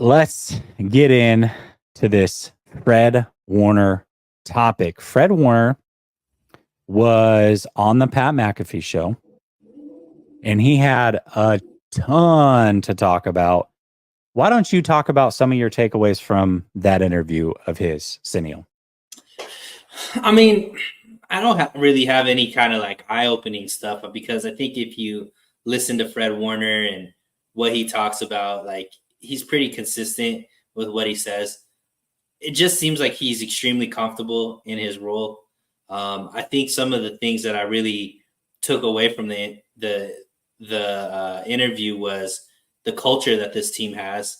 let's get in to this Fred Warner topic. Fred Warner was on the Pat McAfee show, and he had a ton to talk about. Why don't you talk about some of your takeaways from that interview of his, Senil? I mean, I don't really have any kind of like eye-opening stuff, because I think if you listen to Fred Warner and what he talks about, like, he's pretty consistent with what he says. It just seems like he's extremely comfortable in his role. I think some of the things that I really took away from the interview was the culture that this team has,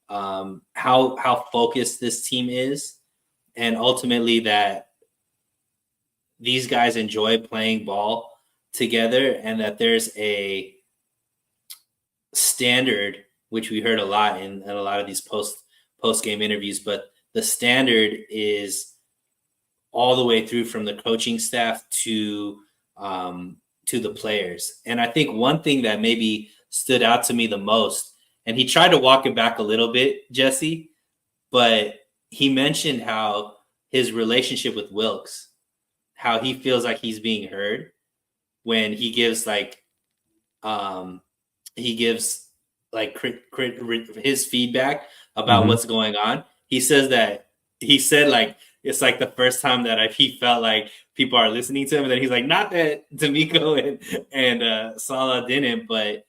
how focused this team is, and ultimately that these guys enjoy playing ball together, and that there's a standard, which we heard a lot in a lot of these post game interviews, but the standard is all the way through from the coaching staff to the players. And I think one thing that maybe stood out to me the most, and he tried to walk it back a little bit, Jesse, but he mentioned how his relationship with Wilkes, how he feels like he's being heard when he gives his feedback about what's going on. He says that he said like it's like the first time that he felt like people are listening to him, and then he's like, not that D'Amico and Salah didn't, but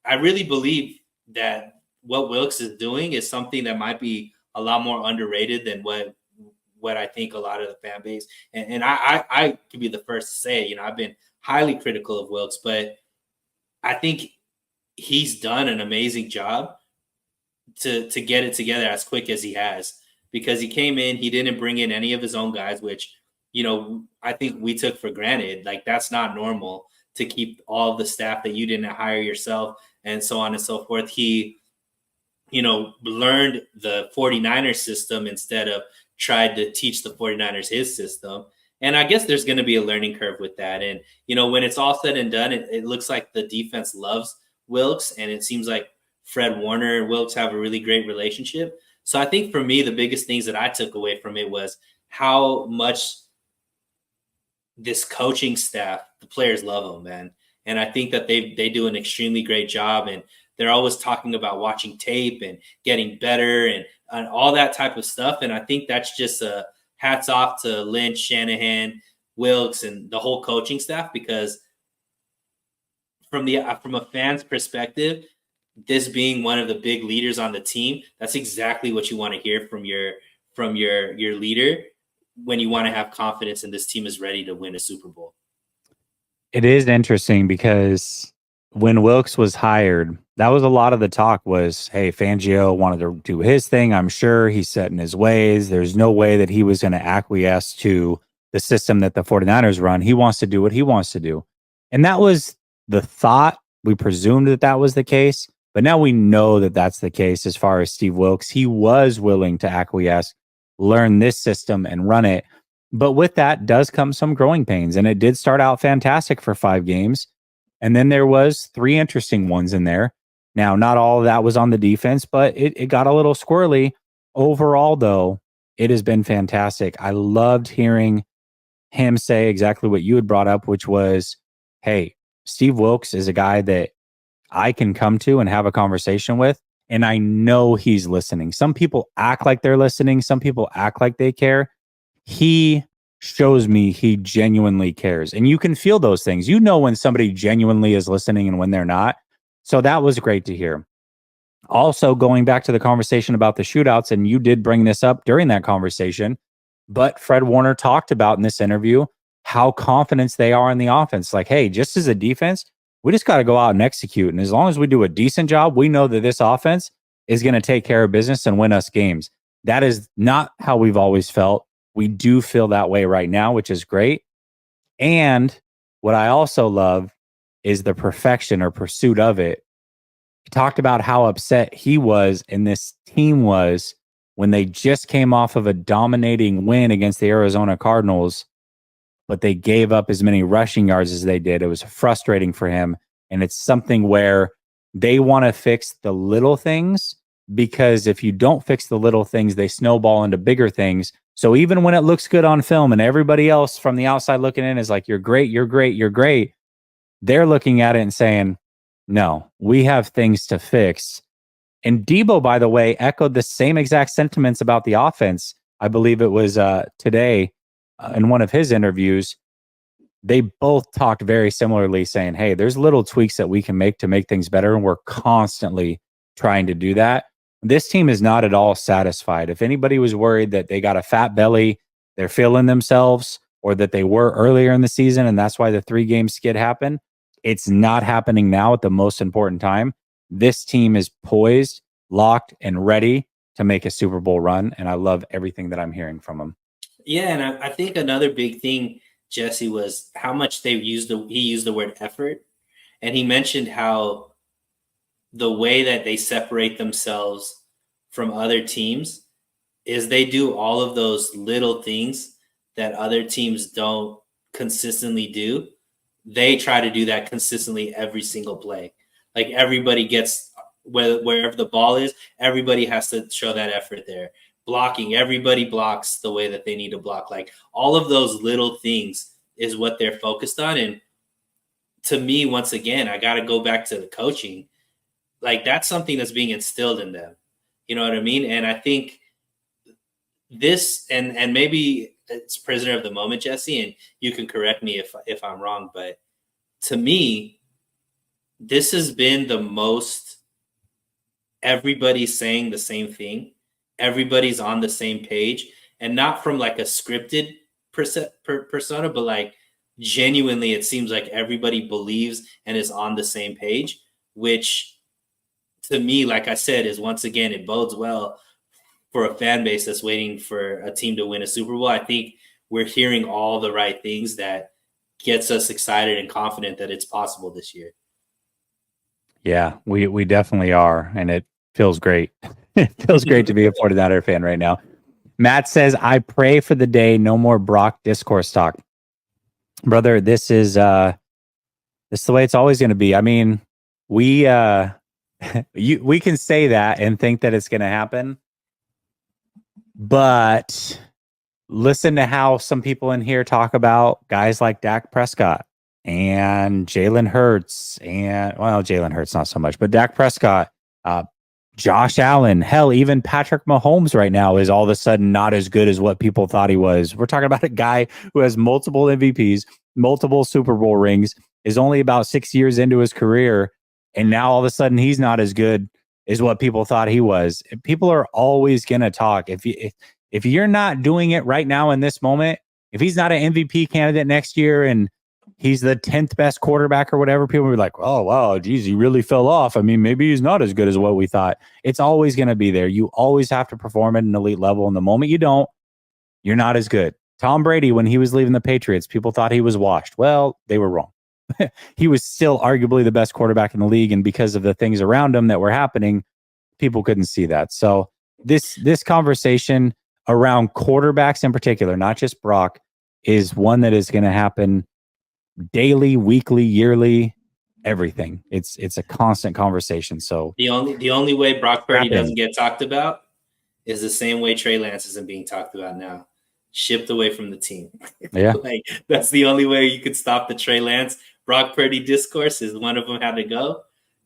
I really believe that what Wilkes is doing is something that might be a lot more underrated than what I think a lot of the fan base, and I could be the first to say, I've been highly critical of Wilkes, but I think he's done an amazing job to get it together as quick as he has, because he came in, he didn't bring in any of his own guys, which, I think we took for granted. Like, that's not normal to keep all of the staff that you didn't hire yourself and so on and so forth. He, learned the 49ers system instead of tried to teach the 49ers his system. And I guess there's going to be a learning curve with that. And, when it's all said and done, it looks like the defense loves Wilkes, and it seems like Fred Warner and Wilkes have a really great relationship. So I think for me, the biggest things that I took away from it was how much this coaching staff, the players love them, man. And I think that they do an extremely great job, and they're always talking about watching tape and getting better and all that type of stuff. And I think that's just a hats off to Lynch, Shanahan, Wilkes, and the whole coaching staff, because from a fan's perspective, this being one of the big leaders on the team, that's exactly what you want to hear from your leader when you want to have confidence and this team is ready to win a Super Bowl. It is interesting because when Wilkes was hired, that was a lot of the talk was, hey, Fangio wanted to do his thing. I'm sure he's set in his ways. There's no way that he was going to acquiesce to the system that the 49ers run. He wants to do what he wants to do. And that was the thought. We presumed that was the case, but now we know that that's the case as far as Steve Wilkes. He was willing to acquiesce, learn this system and run it. But with that does come some growing pains. And it did start out fantastic for 5 games. And then there was 3 interesting ones in there. Now, not all of that was on the defense, but it got a little squirrely. Overall, though, it has been fantastic. I loved hearing him say exactly what you had brought up, which was, hey, Steve Wilkes is a guy that I can come to and have a conversation with, and I know he's listening. Some people act like they're listening. Some people act like they care. He shows me he genuinely cares. And you can feel those things. You know when somebody genuinely is listening and when they're not. So that was great to hear. Also, going back to the conversation about the shootouts, and you did bring this up during that conversation, but Fred Warner talked about in this interview how confident they are in the offense. Like, hey, just as a defense, we just got to go out and execute. And as long as we do a decent job, we know that this offense is going to take care of business and win us games. That is not how we've always felt. We do feel that way right now, which is great. And what I also love is the perfection or pursuit of it. He talked about how upset he was and this team was when they just came off of a dominating win against the Arizona Cardinals, but they gave up as many rushing yards as they did. It was frustrating for him. And it's something where they want to fix the little things, because if you don't fix the little things, they snowball into bigger things. So even when it looks good on film and everybody else from the outside looking in is like, you're great, you're great, you're great, they're looking at it and saying, no, we have things to fix. And Debo, by the way, echoed the same exact sentiments about the offense. I believe it was today in one of his interviews. They both talked very similarly, saying, hey, there's little tweaks that we can make to make things better. And we're constantly trying to do that. This team is not at all satisfied. If anybody was worried that they got a fat belly, they're feeling themselves, or that they were earlier in the season, and that's why the 3-game skid happened, it's not happening now at the most important time. This team is poised, locked, and ready to make a Super Bowl run. And I love everything that I'm hearing from them. Yeah, and I think another big thing, Jesse, was how much he used the word effort. And he mentioned how the way that they separate themselves from other teams is they do all of those little things that other teams don't consistently do. They try to do that consistently every single play. Like everybody gets wherever the ball is, everybody has to show that effort there. Blocking, everybody blocks the way that they need to block. Like all of those little things is what they're focused on. And to me, once again, I got to go back to the coaching. Like that's something that's being instilled in them. You know what I mean? And I think this, and maybe it's prisoner of the moment, Jesse, and you can correct me if I'm wrong, but to me, this has been the most everybody's saying the same thing. Everybody's on the same page, and not from like a scripted persona, but like genuinely, it seems like everybody believes and is on the same page, which to me, like I said, is once again, it bodes well for a fan base that's waiting for a team to win a Super Bowl. I think we're hearing all the right things that gets us excited and confident that it's possible this year. Yeah, we definitely are, and it feels great. It feels great to be a 49er fan right now. Matt says, I pray for the day no more Brock discourse talk. Brother, this is the way it's always going to be. I mean, we can say that and think that it's going to happen, but listen to how some people in here talk about guys like Dak Prescott and Jalen Hurts, and well, Jalen Hurts not so much, but Dak Prescott, Josh Allen, hell, even Patrick Mahomes right now is all of a sudden not as good as what people thought he was. We're talking about a guy who has multiple MVPs, multiple Super Bowl rings, is only about 6 years into his career, and now all of a sudden he's not as good as what people thought he was. People are always going to talk. If you're not doing it right now in this moment, if he's not an MVP candidate next year and he's the 10th best quarterback or whatever, people will be like, oh, wow, geez, he really fell off. I mean, maybe he's not as good as what we thought. It's always going to be there. You always have to perform at an elite level. And the moment you don't, you're not as good. Tom Brady, when he was leaving the Patriots, people thought he was washed. Well, they were wrong. He was still arguably the best quarterback in the league. And because of the things around him that were happening, people couldn't see that. So this conversation around quarterbacks in particular, not just Brock, is one that is going to happen daily, weekly, yearly, everything. It's a constant conversation. So the only way Brock Purdy doesn't get talked about is the same way Trey Lance isn't being talked about now. Shipped away from the team. Yeah. Like that's the only way you could stop the Trey Lance Brock Purdy discourse is one of them had to go.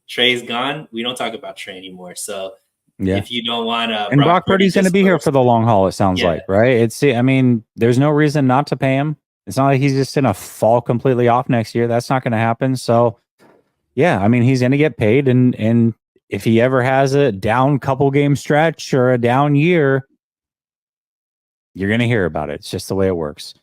Trey's gone. We don't talk about Trey anymore. So yeah, if you don't want to, and Brock Purdy's going to be here for the long haul. It sounds like, right? I mean, there's no reason not to pay him. It's not like he's just going to fall completely off next year. That's not going to happen. So yeah, I mean, he's going to get paid. And if he ever has a down couple game stretch or a down year, you're going to hear about it. It's just the way it works.